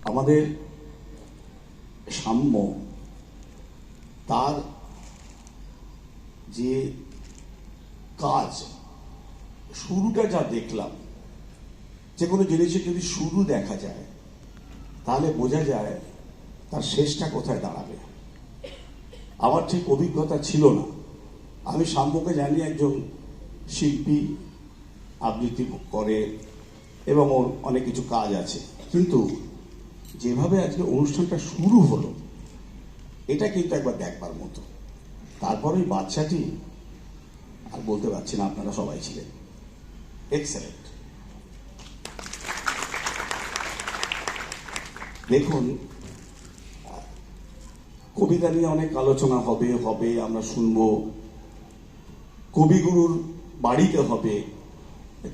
আমাদের সাম্য তার যে কাজ শুরুটা যা দেখলাম, যে কোনো জিনিসের যদি শুরু দেখা যায় তাহলে বোঝা যায় তার শেষটা কোথায় দাঁড়াবে। আমার ঠিক অভিজ্ঞতা ছিল না। আমি সাম্যকে জানি একজন শিল্পী, আবৃত্তি করে এবং ওর অনেক কিছু কাজ আছে, কিন্তু যেভাবে আজকে অনুষ্ঠানটা শুরু হলো এটা কিন্তু একবার দেখবার মতো। তারপর ওই বাচ্চাটি আর বলতে পারছি না, আপনারা সবাই ছিলেন এক্সেলেন্ট। দেখুন, কবিতা নিয়ে অনেক আলোচনা হবে, আমরা শুনবো, কবিগুরুর বাড়িতে হবে,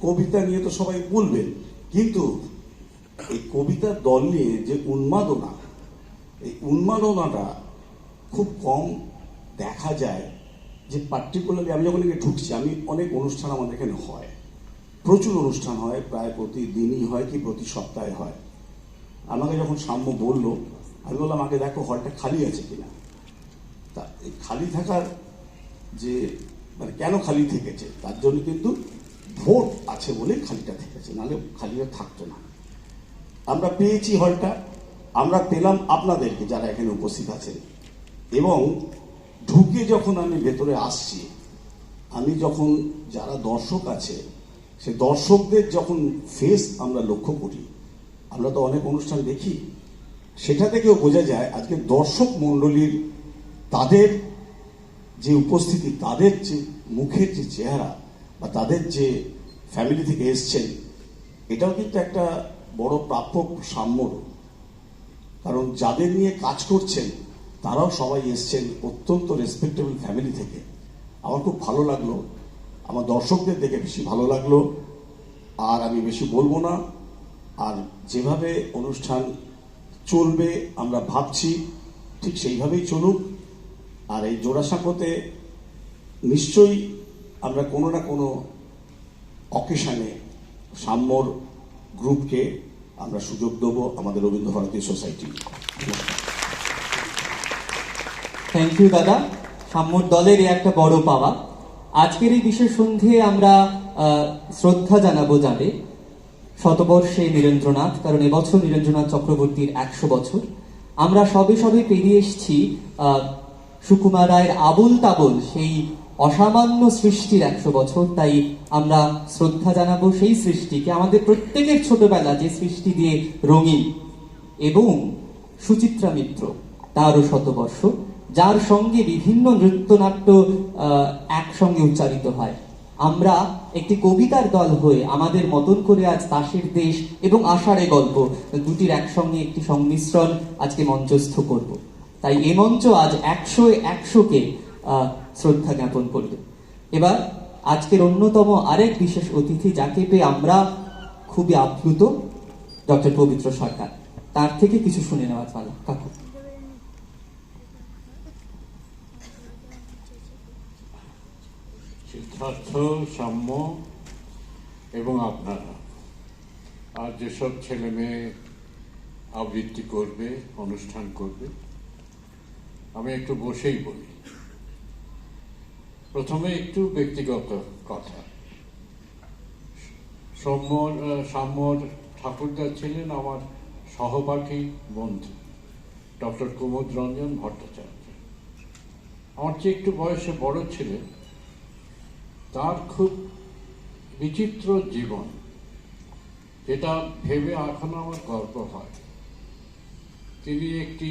কবিতা নিয়ে তো সবাই বলবেন, কিন্তু এই কবিতার দল নিয়ে যে উন্মাদনা, এই উন্মাদনাটা খুব কম দেখা যায়। যে পার্টিকুলারলি আমি যখন এখানে ঢুকছি, আমি অনেক অনুষ্ঠান আমাদের এখানে হয়, প্রচুর অনুষ্ঠান হয়, প্রায় প্রতিদিনই হয় কি প্রতি সপ্তাহে হয়। আমাকে যখন সাম্য বললো, আমি বললাম আগে দেখো হলটা খালি আছে কিনা। তা এই খালি থাকার যে মানে কেন খালি থেকেছে, তার জন্য কিন্তু ভোট আছে বলে খালিটা থেকেছে, নাহলে খালিটা থাকতো না। আমরা পেয়েছি হলটা, আমরা পেলাম আপনাদেরকে যারা এখানে উপস্থিত আছেন। এবং ঢুকে যখন আমি ভেতরে আসছি, আমি যখন যারা দর্শক আছে সে দর্শকদের যখন ফেস আমরা লক্ষ্য করি, আমরা তো অনেক অনুষ্ঠান দেখি, সেটা থেকেও বোঝা যায় আজকে দর্শক মণ্ডলীর তাদের যে উপস্থিতি, তাদের যে মুখের যে চেহারা বা তাদের যে ফ্যামিলি থেকে এসছেন, এটাও কিন্তু একটা বড় প্রাপ্য সাম্যর। কারণ যাদের নিয়ে কাজ করছেন তারাও সবাই এসছেন অত্যন্ত রেসপেক্টেবল ফ্যামিলি থেকে। আমার খুব ভালো লাগলো, আমার দর্শকদের দেখে বেশি ভালো লাগলো। আর আমি বেশি বলবো না, আর যেভাবে অনুষ্ঠান চলবে আমরা ভাবছি ঠিক সেইভাবেই চলুক। আর এই জোড়াসাঁকোতে নিশ্চয়ই আমরা কোনো না কোনো অকেশনে সাম্যর গ্রুপকে আমরা সুযোগ দেবো, আমাদের রবীন্দ্রভারতী সোসাইটি। থ্যাংক ইউ দাদা। সাম্যর দলের একটা বড় পাওয়া। আজকের এই বিশেষ সন্ধ্যে আমরা শ্রদ্ধা জানাবো যাদের শতবর্ষে নীরেন্দ্রনাথ, কারণ এবছর নীরেন্দ্রনাথ চক্রবর্তীর 100 বছর। আমরা সবে পেরিয়ে এসেছি সুকুমার রায়ের আবুল তাবুল সেই অসামান্য সৃষ্টির 100 বছর। তাই আমরা শ্রদ্ধা জানাবো সেই সৃষ্টিকে, আমাদের প্রত্যেকের ছোটবেলা যে সৃষ্টি দিয়ে রঙিন, এবং সুচিত্রা মিত্র তারও শতবর্ষ, যার সঙ্গে বিভিন্ন নৃত্যনাট্য একসঙ্গে উচ্চারিত হয়। আমরা একটি কবিতার দল হয়ে আমাদের মতন করে আজ তাসের দেশ এবং আষাঢ়ে গল্প দুটির একসঙ্গে একটি সংমিশ্রণ আজকে মঞ্চস্থ করব। তাই এ মঞ্চ আজ 100-100-কে শ্রদ্ধা জ্ঞাপন করবে। এবার আজকের অন্যতম আরেক বিশেষ অতিথি, যাকে পেয়ে আমরা খুবই আপ্লুত, ডক্টর পবিত্র সরকার। তার থেকে কিছু শুনে নেওয়া পালা। কাকু। সিদ্ধার্থ, সাম্য এবং আপনারা আর যেসব ছেলে মেয়ে আবৃত্তি করবে, অনুষ্ঠান করবে, আমি একটু বসেই বলি। প্রথমে একটু ব্যক্তিগত কথা। সাম্যর ঠাকুরদা ছিলেন আমার সহপাঠী বন্ধু, ডক্টর কুমুদ রঞ্জন ভট্টাচার্য। আমার চেয়ে একটু বয়সে বড় ছিলেন। তার খুব বিচিত্র জীবন, যেটা ভেবে এখন আমার গর্ব হয়। তিনি একটি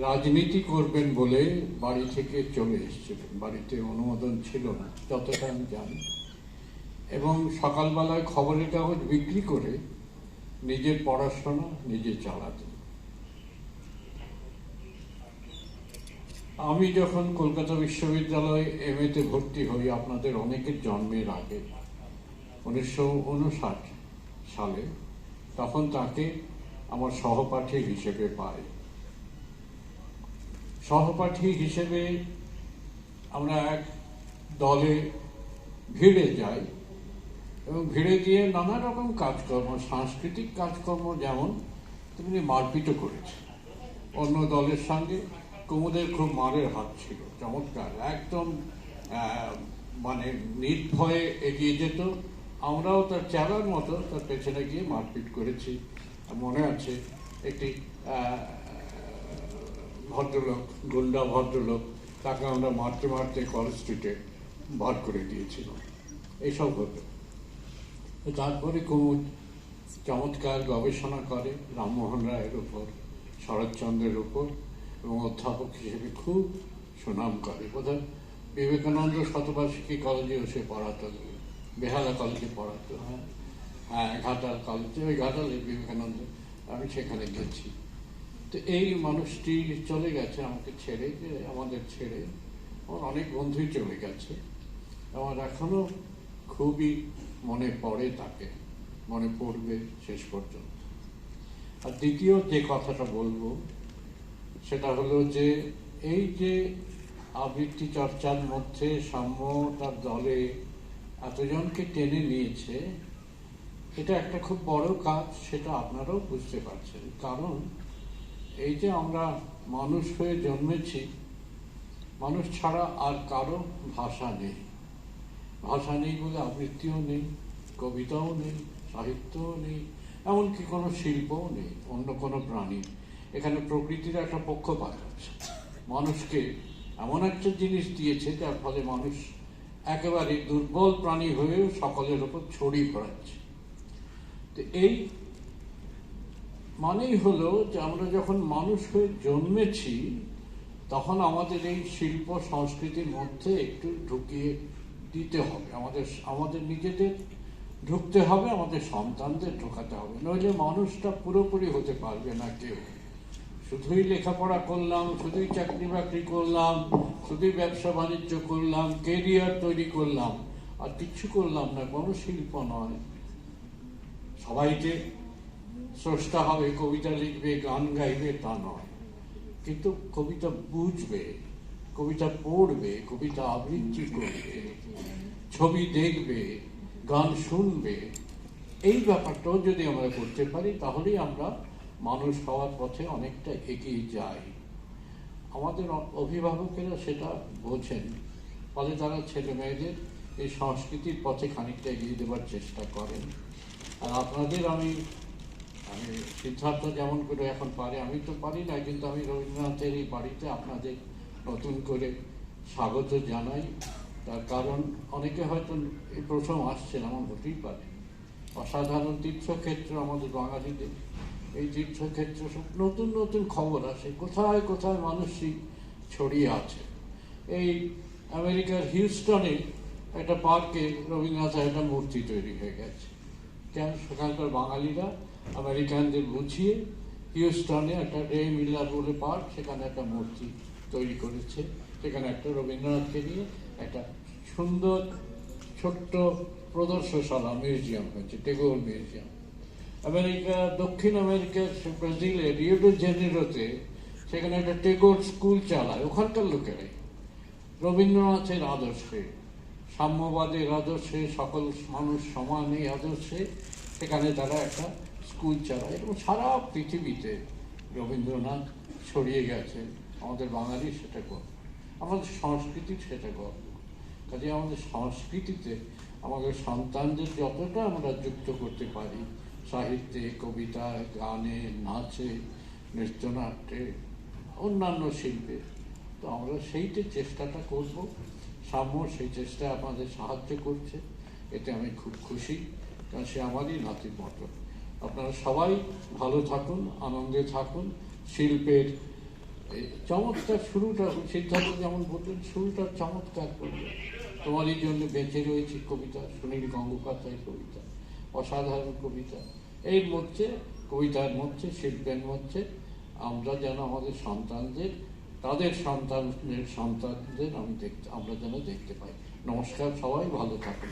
রাজনীতি করবেন বলে বাড়ি থেকে চলে এসেছিলেন, বাড়িতে অনুমোদন ছিল না যতটা আমি জানি, এবং সকালবেলায় খবরের কাগজ বিক্রি করে নিজের পড়াশোনা নিজে চালাতেন। আমি যখন কলকাতা বিশ্ববিদ্যালয়ে MA-তে ভর্তি হই, আপনাদের অনেকের জন্মের আগে 1959 সালে, তখন তাকে আমার সহপাঠী হিসেবে পাই। সহপাঠী হিসেবে আমরা এক দলে ভিড়ে যাই এবং ভিড়ে গিয়ে নানা রকম কাজকর্ম, সাংস্কৃতিক কাজকর্ম যেমন, তেমনি মারপিটও করেছে অন্য দলের সঙ্গে। কুমুদের খুব মারের হাত ছিল, চমৎকার, একদম মানে নির্ভয়ে এগিয়ে যেত। আমরাও তার চেলার মতো তার পেছনে গিয়ে মারপিট করেছি। মনে আছে একটি ভদ্রলোক, গুন্ডা ভদ্রলোক, তাকে আমরা মারতে মারতে কলেজ স্ট্রিটে বার করে দিয়েছিলাম। এইসব হতো। তারপরে কুমুদ চমৎকার গবেষণা করে রামমোহন রায়ের উপর, শরৎচন্দ্রের উপর, এবং অধ্যাপক হিসেবে খুব সুনাম করে। বোধহয় বিবেকানন্দ শতবার্ষিকী কলেজেও সে পড়াতো, বেহালা কলেজে পড়াতো, হ্যাঁ ঘাটাল কলেজে, ওই ঘাটালে বিবেকানন্দ, আমি সেখানে গেছি। তো এই মানুষটি চলে গেছে আমাকে ছেড়ে, আমাদের ছেড়ে। আমার অনেক বন্ধুই চলে গেছে, আমার এখনো খুবই মনে পড়ে তাকে, মনে পড়বে শেষ পর্যন্ত। আর দ্বিতীয় যে কথাটা বলবো সেটা হলো যে এই যে আবৃত্তি চর্চার মধ্যে সাম্য তার দলে এতজনকে টেনে নিয়েছে, এটা একটা খুব বড় কাজ, সেটা আপনারাও বুঝতে পারছেন। কারণ এই যে আমরা মানুষ হয়ে জন্মেছি, মানুষ ছাড়া আর কারো ভাষা নেই। ভাষা নেই বলে আবৃত্তিও নেই, কবিতাও নেই, সাহিত্যও নেই, এমনকি কোনো শিল্পও নেই, অন্য কোনো প্রাণী। এখানে প্রকৃতির একটা পক্ষপাত আছে, মানুষকে এমন একটা জিনিস দিয়েছে যার ফলে মানুষ একেবারে দুর্বল প্রাণী হয়েও সকলের ওপর ছড়িয়ে পড়াচ্ছে। তো এই মানেই হলো যে আমরা যখন মানুষ হয়ে জন্মেছি, তখন আমাদের এই শিল্প সংস্কৃতির মধ্যে একটু ঢুকিয়ে দিতে হবে, আমাদের নিজেদের ঢুকতে হবে, আমাদের সন্তানদের ঢোকাতে হবে, নইলে মানুষটা পুরোপুরি হতে পারবে না কেউ। শুধুই লেখাপড়া করলাম, শুধুই চাকরি বাকরি করলাম, শুধুই ব্যবসা বাণিজ্য করলাম, কেরিয়ার তৈরি করলাম, আর কিচ্ছু করলাম না, কোনো শিল্প নয়। সবাই যে স্রষ্টা হবে, কবিতা লিখবে, গান গাইবে, তা নয়, কিন্তু কবিতা বুঝবে, কবিতা পড়বে, কবিতা আবৃত্তি করবে, ছবি দেখবে, গান শুনবে। এই ব্যাপারটাও যদি আমরা করতে পারি, তাহলেই আমরা মানুষ হওয়ার পথে অনেকটা এগিয়ে যাই। আমাদের অভিভাবকেরা সেটা বোঝেন, ফলে তারা ছেলে মেয়েদের এই সংস্কৃতির পথে খানিকটা এগিয়ে দেওয়ার চেষ্টা করেন। আর আপনাদের আমি সিদ্ধার্থ যেমন করে এখন পারে, আমি তো পারি না, কিন্তু আমি রবীন্দ্রনাথের এই বাড়িতে আপনাদের নতুন করে স্বাগত জানাই। তার কারণ অনেকে হয়তো এই প্রথম আসছেন, এমন হতেই পারে। অসাধারণ তীর্থক্ষেত্র আমাদের বাঙালিদের, এই তীর্থক্ষেত্র সব নতুন নতুন খবর আসে, কোথায় কোথায় মানুষই ছড়িয়ে আছে। এই আমেরিকার হিউস্টনে একটা পার্কে রবীন্দ্রনাথের একটা মূর্তি তৈরি হয়ে গেছে। কেন? সেখানকার বাঙালিরা আমেরিকানদের বুঝিয়ে হিউস্টনে একটা রে মিলার বলে পার্ক, সেখানে একটা মূর্তি তৈরি করেছে। সেখানে একটা রবীন্দ্রনাথকে নিয়ে একটা সুন্দর ছোট্ট প্রদর্শনশালা, মিউজিয়াম হয়েছে, টেগোর মিউজিয়াম। দক্ষিণ আমেরিকার ব্রাজিলে রিও ডি জেনেরোতে সেখানে একটা টেগোর স্কুল চালায় ওখানকার লোকেরাই, রবীন্দ্রনাথের আদর্শে, সাম্যবাদের আদর্শে, সকল মানুষ সমান এই আদর্শে সেখানে তারা একটা স্কুল চালায়, এবং সারা পৃথিবীতে রবীন্দ্রনাথ ছড়িয়ে গেছে। আমাদের বাঙালির সেটা গর্ব, আমাদের সংস্কৃতির সেটা গর্ব। কাজে আমাদের সংস্কৃতিতে আমাদের সন্তানদের যতটা আমরা যুক্ত করতে পারি, সাহিত্যে, কবিতায়, গানে, নাচে, নৃত্যনাট্যে, অন্যান্য শিল্পে, তো আমরা সেইটা চেষ্টাটা করব। সাম্য সেই চেষ্টায় আপনাদের সাহায্য করছে, এতে আমি খুব খুশি, কারণ সে আমারই নাতির মতো। আপনারা সবাই ভালো থাকুন, আনন্দে থাকুন। শিল্পের চমৎকার শুরুটা, সিদ্ধার্থ যেমন বললেন, শুরুটা চমৎকার করলেন। তোমারই জন্য বেঁচে রয়েছে কবিতা, সুনীল গঙ্গোপাধ্যায়ের কবিতা, অসাধারণ কবিতা। এর মধ্যে, কবিতার মধ্যে, শিল্পের মধ্যে আমরা যেন আমাদের সন্তানদের, তাদের সন্তানদের আমরা যেন দেখতে পাই। নমস্কার, সবাই ভালো থাকুন।